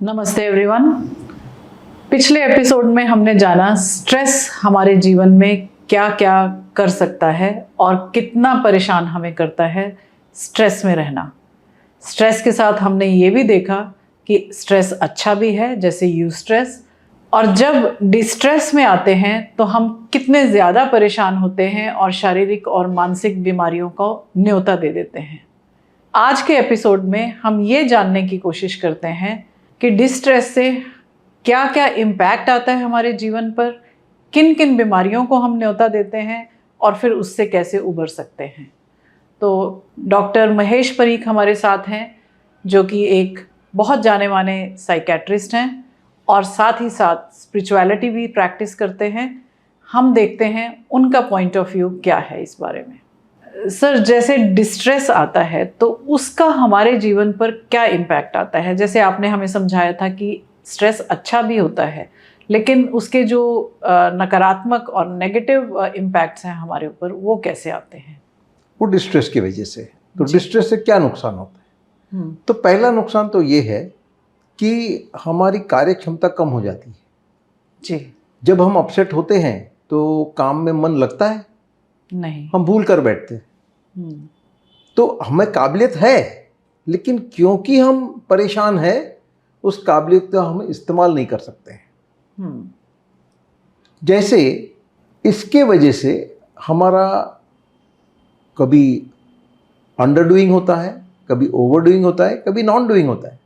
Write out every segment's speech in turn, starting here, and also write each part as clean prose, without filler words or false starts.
नमस्ते एवरीवन। पिछले एपिसोड में हमने जाना स्ट्रेस हमारे जीवन में क्या क्या कर सकता है और कितना परेशान हमें करता है स्ट्रेस में रहना। स्ट्रेस के साथ हमने ये भी देखा कि स्ट्रेस अच्छा भी है, जैसे यूस्ट्रेस, और जब डिस्ट्रेस में आते हैं तो हम कितने ज़्यादा परेशान होते हैं और शारीरिक और मानसिक बीमारियों को न्योता दे देते हैं। आज के एपिसोड में हम ये जानने की कोशिश करते हैं कि डिस्ट्रेस से क्या क्या इम्पैक्ट आता है हमारे जीवन पर, किन किन बीमारियों को हम न्योता देते हैं और फिर उससे कैसे उबर सकते हैं। तो डॉक्टर महेश परीख हमारे साथ हैं, जो कि एक बहुत जाने माने साइकेट्रिस्ट हैं और साथ ही साथ स्पिरिचुअलिटी भी प्रैक्टिस करते हैं। हम देखते हैं उनका पॉइंट ऑफ व्यू क्या है इस बारे में। सर, जैसे डिस्ट्रेस आता है तो उसका हमारे जीवन पर क्या इम्पैक्ट आता है? जैसे आपने हमें समझाया था कि स्ट्रेस अच्छा भी होता है, लेकिन उसके जो नकारात्मक और नेगेटिव इम्पैक्ट्स हैं हमारे ऊपर, वो कैसे आते हैं? वो डिस्ट्रेस की वजह से। तो डिस्ट्रेस से क्या नुकसान होता है? तो पहला नुकसान तो ये है कि हमारी कार्य क्षमता कम हो जाती है जी। जब हम अपसेट होते हैं तो काम में मन लगता है नहीं, हम भूल कर बैठते हैं। तो हमें काबिलियत है, लेकिन क्योंकि हम परेशान हैं उस काबिलियत का हम इस्तेमाल नहीं कर सकते हैं। जैसे इसके वजह से हमारा कभी अंडर डूइंग होता है, कभी ओवर डूइंग होता है, कभी नॉन डूइंग होता है।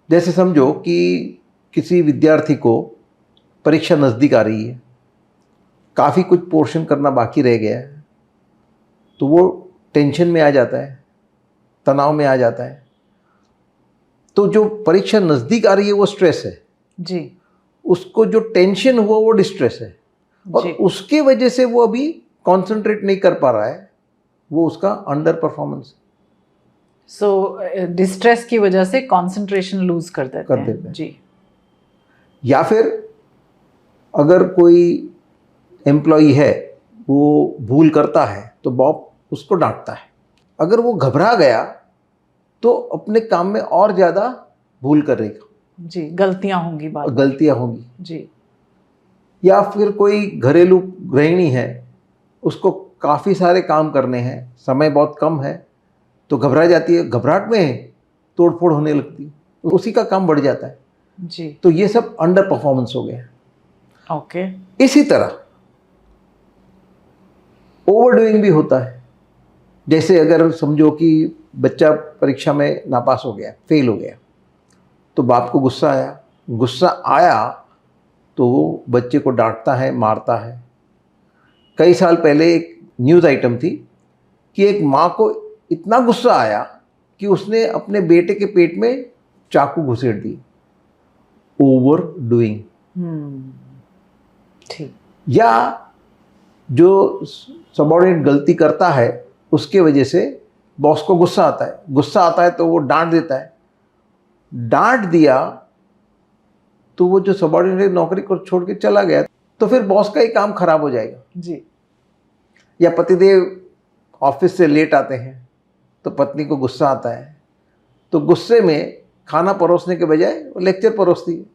जैसे समझो कि किसी विद्यार्थी को परीक्षा नज़दीक आ रही है, काफ़ी कुछ पोर्शन करना बाकी रह गया है, तो वो टेंशन में आ जाता है, तनाव में आ जाता है। तो जो परीक्षा नज़दीक आ रही है वो स्ट्रेस है जी। उसको जो टेंशन हुआ वो डिस्ट्रेस है, और उसके वजह से वो अभी कंसंट्रेट नहीं कर पा रहा है, वो उसका अंडर परफॉर्मेंस। सो डिस्ट्रेस की वजह से कंसंट्रेशन लूज कर देते हैं। जी। या फिर अगर कोई एम्प्लॉई है वो भूल करता है तो बॉस उसको डांटता है, अगर वो घबरा गया तो अपने काम में और ज़्यादा भूल करेगा। जी, गलतियां होंगी, गलतियां होंगी। जी। या फिर कोई घरेलू गृहिणी है, उसको काफ़ी सारे काम करने हैं, समय बहुत कम है, तो घबरा जाती है, घबराहट में तोड़फोड़ होने लगती है, उसी का काम बढ़ जाता है। जी। तो ये सब अंडर परफॉर्मेंस हो गया। ओके। इसी तरह ओवरडूइंग भी होता है। जैसे अगर समझो कि बच्चा परीक्षा में नापास हो गया, फेल हो गया, तो बाप को गुस्सा आया तो वो बच्चे को डांटता है, मारता है। कई साल पहले एक न्यूज़ आइटम थी कि एक माँ को इतना गुस्सा आया कि उसने अपने बेटे के पेट में चाकू घुसेड़ दी। Over doing. ठीक। या जो सबऑर्डिनेट गलती करता है उसके वजह से बॉस को गुस्सा आता है तो वो डांट देता है। डांट दिया तो वो जो सबऑर्डिनेट नौकरी को छोड़ के चला गया तो फिर बॉस का ही काम खराब हो जाएगा। जी। या पतिदेव ऑफिस से लेट आते हैं तो पत्नी को गुस्सा आता है, तो गुस्से में खाना परोसने के बजाय वो लेक्चर परोसती है।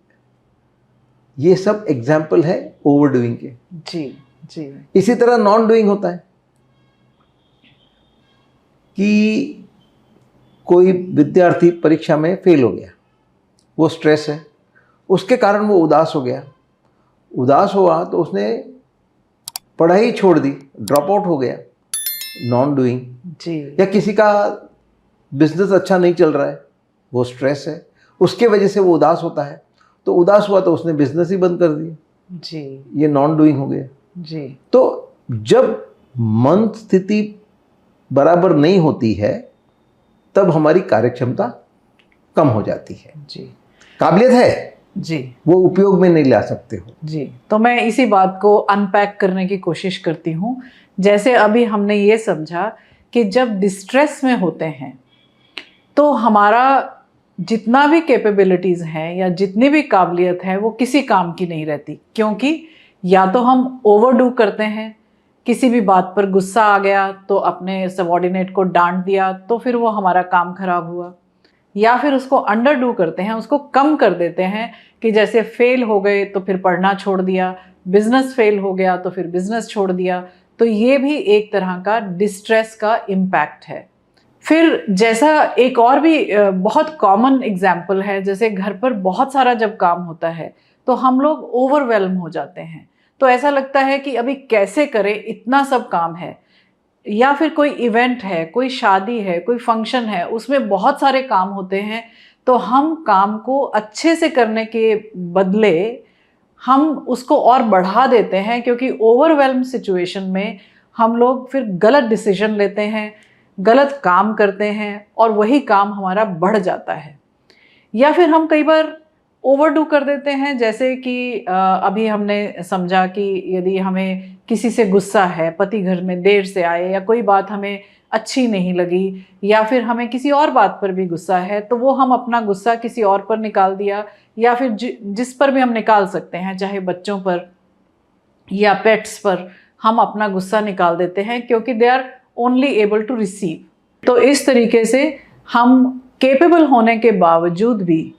ये सब एग्जाम्पल है ओवरडूइंग के। जी। जी। इसी तरह नॉन डूइंग होता है कि कोई विद्यार्थी परीक्षा में फेल हो गया, वो स्ट्रेस है, उसके कारण वो उदास हो गया। उदास हुआ तो उसने पढ़ाई छोड़ दी, ड्रॉप आउट हो गया, नॉन डूइंग। जी। या किसी का बिजनेस अच्छा नहीं चल रहा है, वो स्ट्रेस है, उसके वजह से वो उदास होता है, तो उदास हुआ तो उसने बिजनेस ही बंद कर दिया। जी। ये नॉन डूइंग हो गया। जी। तो जब मन स्थिति बराबर नहीं होती है तब हमारी कार्यक्षमता कम हो जाती है। जी। काबिलियत है जी, वो उपयोग में नहीं ला सकते हो। जी। तो मैं इसी बात को अनपैक करने की कोशिश करती हूँ। जैसे अभी हमने ये समझा कि जब डिस्ट्रेस में होते हैं तो हमारा जितना भी कैपेबिलिटीज़ हैं या जितनी भी काबिलियत है वो किसी काम की नहीं रहती, क्योंकि या तो हम ओवरडू करते हैं, किसी भी बात पर गुस्सा आ गया तो अपने सबऑर्डिनेट को डांट दिया तो फिर वो हमारा काम खराब हुआ, या फिर उसको अंडरडू करते हैं, उसको कम कर देते हैं कि जैसे फेल हो गए तो फिर पढ़ना छोड़ दिया, बिजनेस फेल हो गया तो फिर बिजनेस छोड़ दिया। तो ये भी एक तरह का डिस्ट्रेस का इम्पैक्ट है। फिर जैसा एक और भी बहुत कॉमन एग्जाम्पल है, जैसे घर पर बहुत सारा जब काम होता है तो हम लोग ओवरवेल्म हो जाते हैं। तो ऐसा लगता है कि अभी कैसे करें, इतना सब काम है। या फिर कोई इवेंट है, कोई शादी है, कोई फंक्शन है, उसमें बहुत सारे काम होते हैं, तो हम काम को अच्छे से करने के बदले हम उसको और बढ़ा देते हैं, क्योंकि ओवरवेल्म सिचुएशन में हम लोग फिर गलत डिसीजन लेते हैं, गलत काम करते हैं और वही काम हमारा बढ़ जाता है। या फिर हम कई बार ओवरडू कर देते हैं, जैसे कि अभी हमने समझा कि यदि हमें किसी से गुस्सा है, पति घर में देर से आए या कोई बात हमें अच्छी नहीं लगी, या फिर हमें किसी और बात पर भी गुस्सा है, तो वो हम अपना गुस्सा किसी और पर निकाल दिया, या फिर जिस पर भी हम निकाल सकते हैं, चाहे बच्चों पर या पेट्स पर हम अपना गुस्सा निकाल देते हैं, क्योंकि they are only able to receive. तो इस तरीके से हम केपेबल होने के बावजूद भी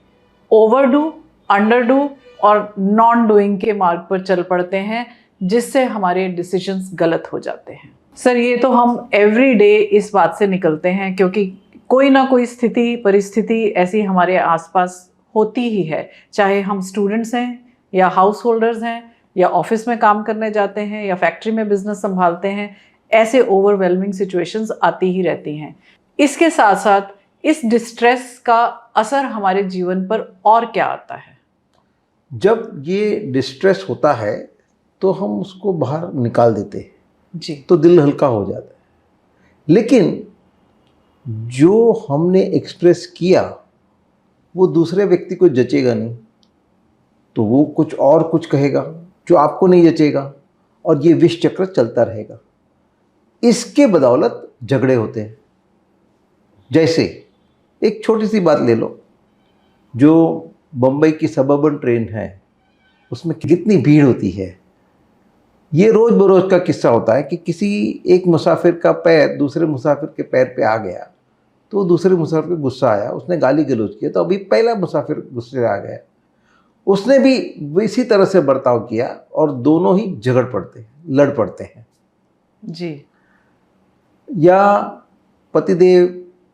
ओवरडू, अंडरडू और नॉन डूइंग के मार्ग पर चल पड़ते हैं, जिससे हमारे डिसीजंस गलत हो जाते हैं। सर, ये तो हम एवरी डे इस बात से निकलते हैं, क्योंकि कोई ना कोई स्थिति, परिस्थिति ऐसी हमारे आसपास होती ही है, चाहे हम स्टूडेंट्स हैं या हाउस होल्डर्स हैं या ऑफिस में काम करने जाते हैं या फैक्ट्री में बिजनेस संभालते हैं, ऐसे ओवरवेलमिंग सिचुएशंस आती ही रहती हैं। इसके साथ साथ इस डिस्ट्रेस का असर हमारे जीवन पर और क्या आता है? जब ये डिस्ट्रेस होता है तो हम उसको बाहर निकाल देते हैं जी, तो दिल हल्का हो जाता है। लेकिन जो हमने एक्सप्रेस किया वो दूसरे व्यक्ति को जचेगा नहीं, तो वो कुछ कहेगा जो आपको नहीं जचेगा, और ये विष चक्र चलता रहेगा। इसके बदौलत झगड़े होते हैं। जैसे एक छोटी सी बात ले लो, जो बम्बई की सबअर्बन ट्रेन है उसमें कितनी भीड़ होती है। ये रोज बरोज का किस्सा होता है कि किसी एक मुसाफिर का पैर दूसरे मुसाफिर के पैर पे आ गया, तो दूसरे मुसाफिर को गुस्सा आया, उसने गाली गलौज किया, तो अभी पहला मुसाफिर गुस्से से आ गया, उसने भी इसी तरह से बर्ताव किया और दोनों ही लड़ पड़ते हैं जी। या पतिदेव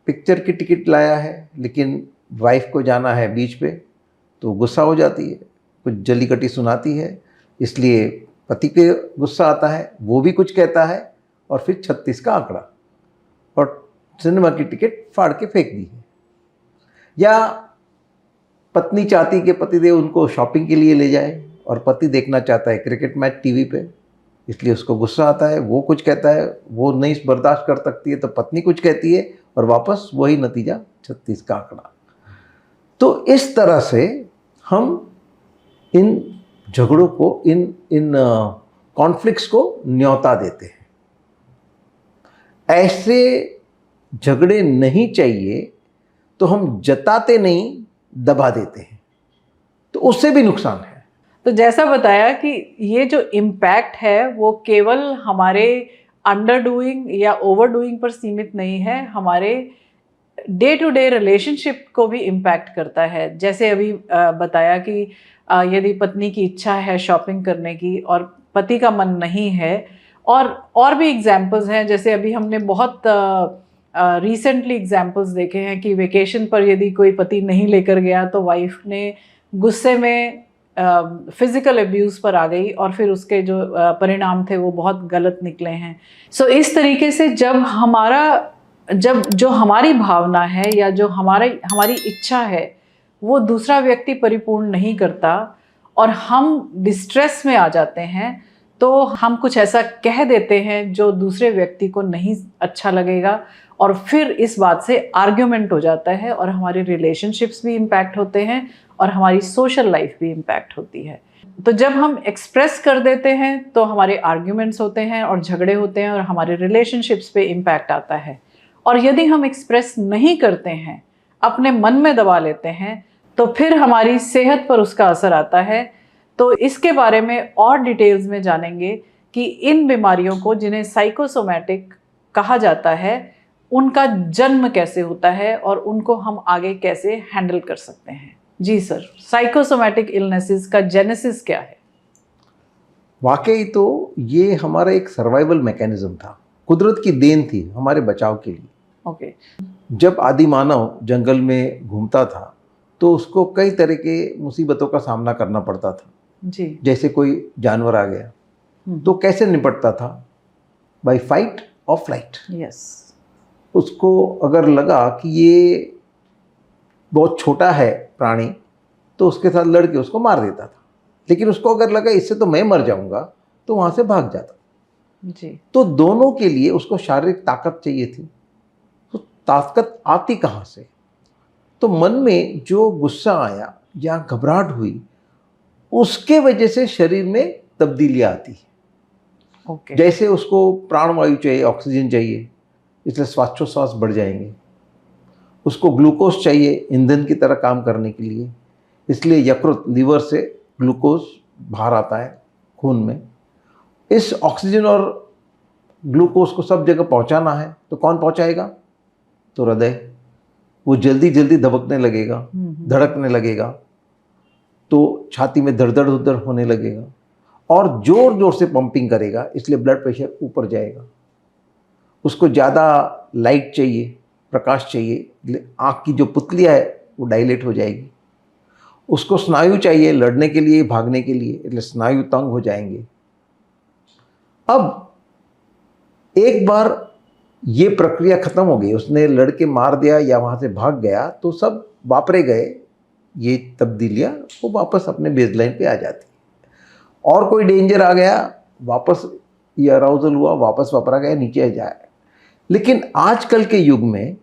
पिक्चर की टिकट लाया है लेकिन वाइफ को जाना है बीच पे, तो गुस्सा हो जाती है, कुछ जली कटी सुनाती है, इसलिए पति पे गुस्सा आता है, वो भी कुछ कहता है और फिर 36 का आंकड़ा और सिनेमा की टिकट फाड़ के फेंक दी है। या पत्नी चाहती कि पतिदेव उनको शॉपिंग के लिए ले जाए और पति देखना चाहता है क्रिकेट मैच टीवी पे, इसलिए उसको गुस्सा आता है, वो कुछ कहता है, वो नहीं बर्दाश्त कर सकती है तो पत्नी कुछ कहती है और वापस वही नतीजा 36 का आंकड़ा। तो इस तरह से हम इन झगड़ों को, इन कॉन्फ्लिक्ट्स को न्योता देते हैं। ऐसे झगड़े नहीं चाहिए, तो हम जताते नहीं, दबा देते हैं, तो उससे भी नुकसान है। तो जैसा बताया कि ये जो इम्पैक्ट है वो केवल हमारे अंडर डूइंग या ओवर डूइंग पर सीमित नहीं है, हमारे डे टू डे रिलेशनशिप को भी इम्पैक्ट करता है। जैसे अभी बताया कि यदि पत्नी की इच्छा है शॉपिंग करने की और पति का मन नहीं है, और भी एग्जाम्पल्स हैं। जैसे अभी हमने बहुत रिसेंटली एग्जाम्पल्स देखे हैं कि वेकेशन पर यदि कोई पति नहीं लेकर गया तो वाइफ ने गुस्से में फिजिकल अब्यूज़ पर आ गई और फिर उसके जो परिणाम थे वो बहुत गलत निकले हैं। सो इस तरीके से जब जो हमारी भावना है या जो हमारी इच्छा है वो दूसरा व्यक्ति परिपूर्ण नहीं करता और हम डिस्ट्रेस में आ जाते हैं, तो हम कुछ ऐसा कह देते हैं जो दूसरे व्यक्ति को नहीं अच्छा लगेगा और फिर इस बात से आर्ग्यूमेंट हो जाता है और हमारे रिलेशनशिप्स भी इम्पैक्ट होते हैं और हमारी सोशल लाइफ भी इम्पैक्ट होती है। तो जब हम एक्सप्रेस कर देते हैं तो हमारे आर्ग्यूमेंट्स होते हैं और झगड़े होते हैं और हमारे रिलेशनशिप्स पे इम्पैक्ट आता है। और यदि हम एक्सप्रेस नहीं करते हैं, अपने मन में दबा लेते हैं, तो फिर हमारी सेहत पर उसका असर आता है। तो इसके बारे में और डिटेल्स में जानेंगे कि इन बीमारियों को, जिन्हें साइकोसोमैटिक कहा जाता है, उनका जन्म कैसे होता है और उनको हम आगे कैसे हैंडल कर सकते हैं? जी सर, साइकोसोमैटिक इलनेसेस का जेनेसिस क्या है? वाकई तो ये हमारा एक सर्वाइवल मैकेनिज्म था, कुदरत की देन थी हमारे बचाव के लिए। ओके। जब आदि मानव जंगल में घूमता था तो उसको कई तरह के मुसीबतों का सामना करना पड़ता था। जी। जैसे कोई जानवर आ गया तो कैसे निपटता था? बाय फाइट और फ्लाइट। यस। उसको अगर लगा कि ये बहुत छोटा है प्राणी तो उसके साथ लड़ के उसको मार देता था, लेकिन उसको अगर लगा इससे तो मैं मर जाऊंगा तो वहां से भाग जाता। जी। तो दोनों के लिए उसको शारीरिक ताकत चाहिए थी। तो ताकत आती कहाँ से? तो मन में जो गुस्सा आया या घबराहट हुई उसके वजह से शरीर में तब्दीलियां आती है। ओके। जैसे उसको प्राणवायु चाहिए, ऑक्सीजन चाहिए, इसलिए श्वासोच्छ्वास बढ़ जाएंगे। उसको ग्लूकोज चाहिए ईंधन की तरह काम करने के लिए, इसलिए यकृत लीवर से ग्लूकोज बाहर आता है खून में। इस ऑक्सीजन और ग्लूकोज को सब जगह पहुंचाना है तो कौन पहुंचाएगा? तो हृदय। वो जल्दी जल्दी दबकने लगेगा, धड़कने लगेगा, तो छाती में धड़ धड़ धड़ होने लगेगा और जोर जोर से पंपिंग करेगा, इसलिए ब्लड प्रेशर ऊपर जाएगा। उसको ज़्यादा लाइट चाहिए, प्रकाश चाहिए, आँख की जो पुतलियाँ है वो डायलेट हो जाएगी। उसको स्नायु चाहिए लड़ने के लिए, भागने के लिए, इसलिए स्नायु तंग हो जाएंगे। अब एक बार ये प्रक्रिया खत्म हो गई, उसने लड़के मार दिया या वहाँ से भाग गया तो सब वापरे गए, ये तब्दीलियाँ वो वापस अपने बेसलाइन पे आ जाती। और कोई डेंजर आ गया, वापस ये अराउजल हुआ, वापस वापरा गया, नीचे आ जाए। लेकिन आजकल के युग में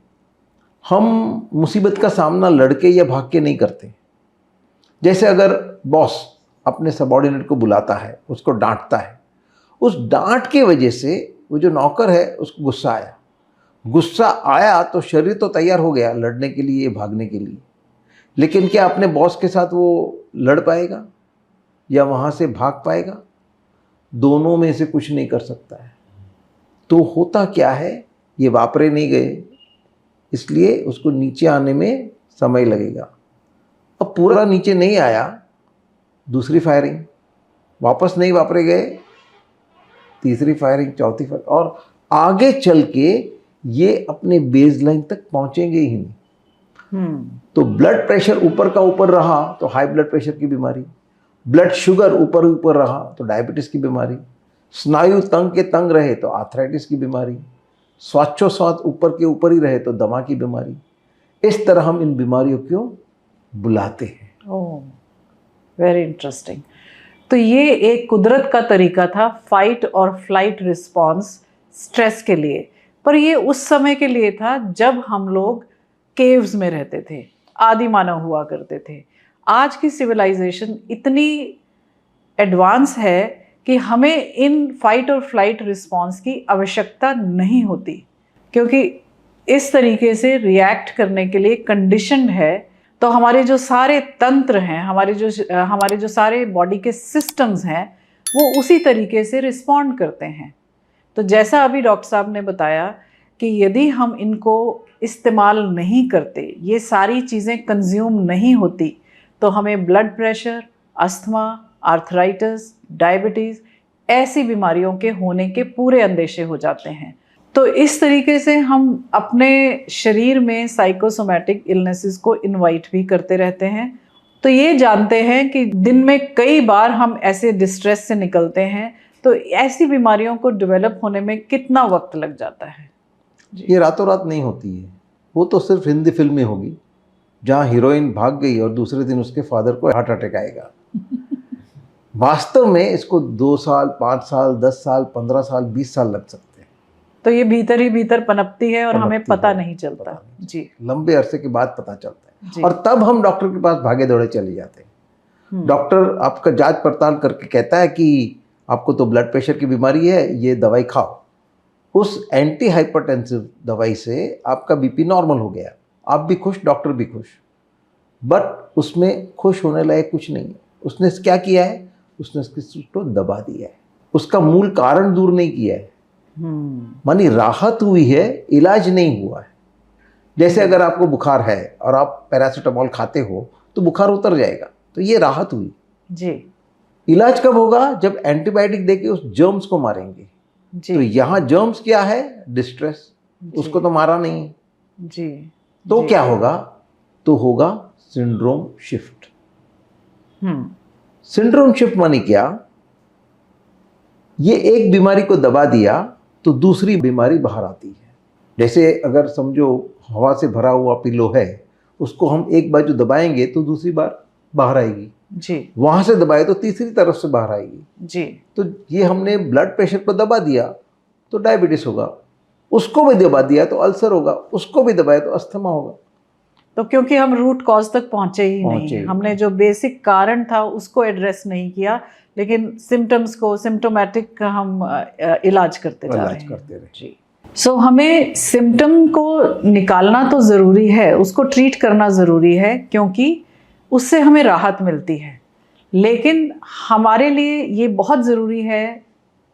हम मुसीबत का सामना लड़के या भाग के नहीं करते। जैसे अगर बॉस अपने सबॉर्डिनेट को बुलाता है, उसको डांटता है, उस डांट के वजह से वो जो नौकर है उसको गुस्सा आया तो शरीर तो तैयार हो गया लड़ने के लिए, भागने के लिए, लेकिन क्या अपने बॉस के साथ वो लड़ पाएगा या वहाँ से भाग पाएगा? दोनों में से कुछ नहीं कर सकता है। तो होता क्या है, ये वापरे नहीं गए, इसलिए उसको नीचे आने में समय लगेगा। अब पूरा नीचे नहीं आया, दूसरी फायरिंग, वापस नहीं वापरे गए, तीसरी फायरिंग, चौथी फायरिंग, और आगे चल के ये अपने बेसलाइन तक पहुंचेंगे ही नहीं। तो ब्लड प्रेशर ऊपर का ऊपर रहा तो हाई ब्लड प्रेशर की बीमारी, ब्लड शुगर ऊपर ऊपर रहा तो डायबिटीज की बीमारी, स्नायु तंग के तंग रहे तो आर्थराइटिस की बीमारी, श्वासोच्छ्वास ऊपर के ऊपर ही रहे तो दमा की बीमारी। इस तरह हम इन बीमारियों को बुलाते हैं। ओह, वेरी इंटरेस्टिंग। तो ये एक कुदरत का तरीका था फाइट और फ्लाइट रिस्पॉन्स स्ट्रेस के लिए, पर ये उस समय के लिए था जब हम लोग केव्स में रहते थे, आदि मानव हुआ करते थे। आज की सिविलाइजेशन इतनी एडवांस है कि हमें इन फाइट और फ्लाइट रिस्पॉन्स की आवश्यकता नहीं होती, क्योंकि इस तरीके से रिएक्ट करने के लिए कंडीशनड है। तो हमारे जो सारे तंत्र हैं, हमारे जो सारे बॉडी के सिस्टम्स हैं, वो उसी तरीके से रिस्पॉन्ड करते हैं। तो जैसा अभी डॉक्टर साहब ने बताया कि यदि हम इनको इस्तेमाल नहीं करते, ये सारी चीज़ें कंज्यूम नहीं होती, तो हमें blood pressure, asthma, arthritis, diabetes ऐसी बीमारियों के होने के पूरे अंदेशे हो जाते हैं। तो इस तरीके से हम अपने शरीर में साइकोसोमैटिक इलनेसेस को इनवाइट भी करते रहते हैं। तो ये जानते हैं कि दिन में कई बार हम ऐसे डिस्ट्रेस से निकलते हैं, तो ऐसी बीमारियों को डेवलप होने में कितना वक्त लग जाता है? ये रातों रात नहीं होती है, वो तो सिर्फ हिंदी फिल्म में होगी जहाँ हीरोइन भाग गई और दूसरे दिन उसके फादर को हार्ट अटैक आएगा। वास्तव में इसको 2 साल, 5 साल, 10 साल, 15 साल, 20 साल लग सकते हैं। तो ये भीतर ही भीतर पनपती है और हमें पता नहीं चलता। जी, लंबे अरसे के बाद पता चलता है जी। और तब हम डॉक्टर के पास भागे दौड़े चले जाते हैं। डॉक्टर आपका जांच पड़ताल करके कहता है कि आपको तो ब्लड प्रेशर की बीमारी है, ये दवाई खाओ। उस एंटी हाइपरटेंसिव दवाई से आपका बीपी नॉर्मल हो गया, आप भी खुश, डॉक्टर भी खुश। बट उसमें खुश होने लायक कुछ नहीं है। उसने क्या किया है, उसने उसको दबा दिया है, उसका मूल कारण दूर नहीं किया है। मानी राहत हुई है, इलाज नहीं हुआ है। जैसे अगर आपको बुखार है और आप पैरासीटामोल खाते हो तो बुखार उतर जाएगा, तो ये राहत हुई जी। इलाज कब होगा? जब एंटीबायोटिक देके उस जर्म्स को मारेंगे। जी। तो यहाँ जर्म्स क्या है? डिस्ट्रेस, उसको तो मारा नहीं जी। तो जी। क्या होगा? तो होगा सिंड्रोम शिफ्ट। सिंड्रोम शिफ्ट माने क्या? ये एक बीमारी को दबा दिया तो दूसरी बीमारी बाहर आती है। जैसे अगर समझो हवा से भरा हुआ पिलो है, उसको हम एक बाजू दबाएंगे तो दूसरी बार बाहर आएगी, जी। वहां से दबाए तो तीसरी तरफ से बाहर आएगी। जी। तो ये हमने ब्लड प्रेशर पर दबा दिया तो डायबिटीज होगा, उसको भी दबा दिया तो अल्सर होगा, उसको भी दबाया तो अस्थमा होगा। तो क्योंकि हम रूट कॉज तक पहुंचे ही नहीं, हमने जो बेसिक कारण था उसको एड्रेस नहीं किया, लेकिन सिम्टम्स को, सिम्टोमेटिक का हम इलाज करते जा रहे हैं। जी। सो हमें सिम्टम को निकालना तो ज़रूरी है, उसको ट्रीट करना ज़रूरी है, क्योंकि उससे हमें राहत मिलती है। लेकिन हमारे लिए ये बहुत ज़रूरी है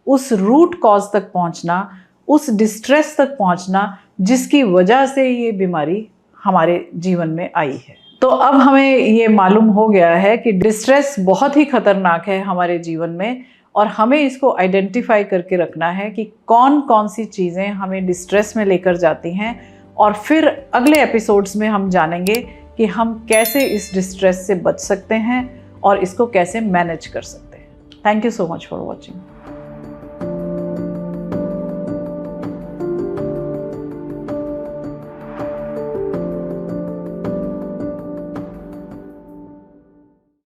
उस रूट कॉज तक पहुंचना, उस डिस्ट्रेस तक पहुंचना जिसकी वजह से ये बीमारी हमारे जीवन में आई है। तो अब हमें ये मालूम हो गया है कि डिस्ट्रेस बहुत ही खतरनाक है हमारे जीवन में, और हमें इसको आइडेंटिफाई करके रखना है कि कौन कौन सी चीज़ें हमें डिस्ट्रेस में लेकर जाती हैं, और फिर अगले एपिसोड्स में हम जानेंगे कि हम कैसे इस डिस्ट्रेस से बच सकते हैं और इसको कैसे मैनेज कर सकते हैं। Thank you so much for watching.